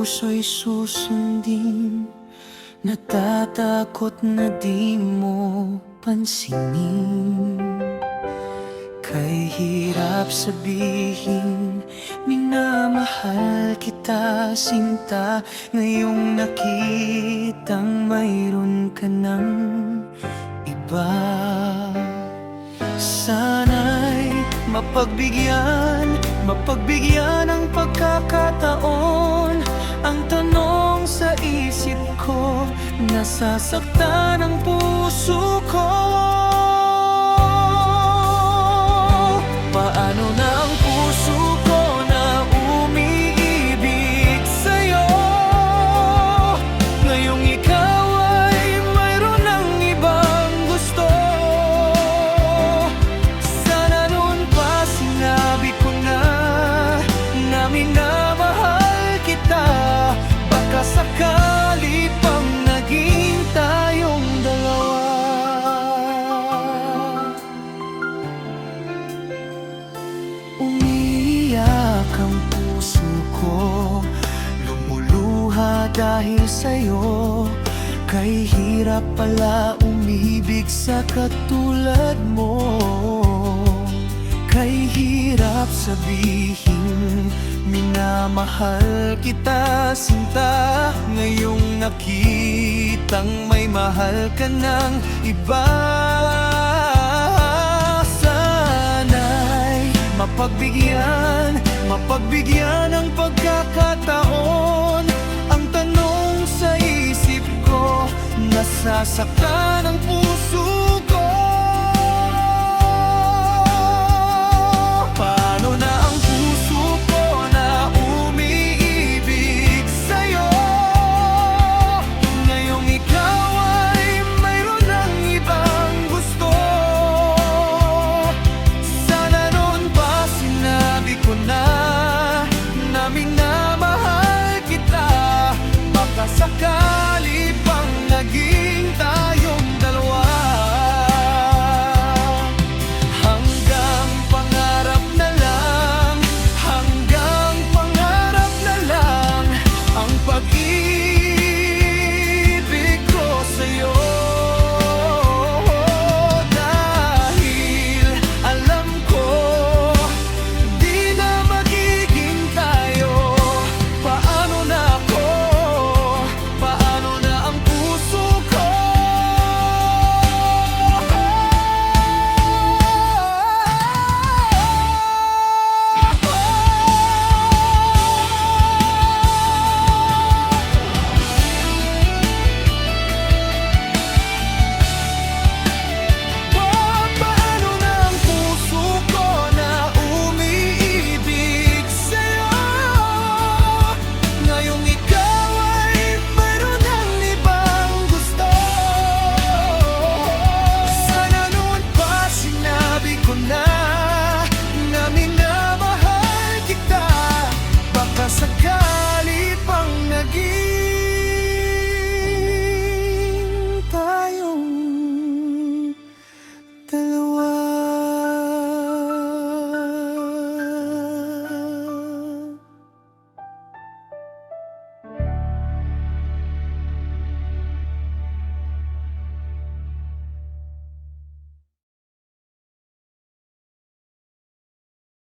puso'y susundin, natatakot na di mo pansinin. Kay hirap sabihin, minamahal kita sinta, ngayong nakitang mayroon ka ng iba. Sana'y mapagbigyan ng pagkakataon. Ang tanong sa isip ko, nasasaktan ang puso ko. Paano na ang puso ko na umiibig sa'yo, ngayong ikaw ay mayroon ng ibang gusto? Sana noon pa sinabi ko na minamahal kita, baka sakali pang naging tayong dalawa. Umiiyak ang puso ko, lumuluha dahil sa'yo. Kay hirap pala umibig sa katulad mo. Kay hirap sabihin, minamahal kita sinta, ngayong nakitang may mahal ka ng iba. Sana'y mapagbigyan ng pagkakataon. Ang tanong sa isip ko, nasasaktan ang puso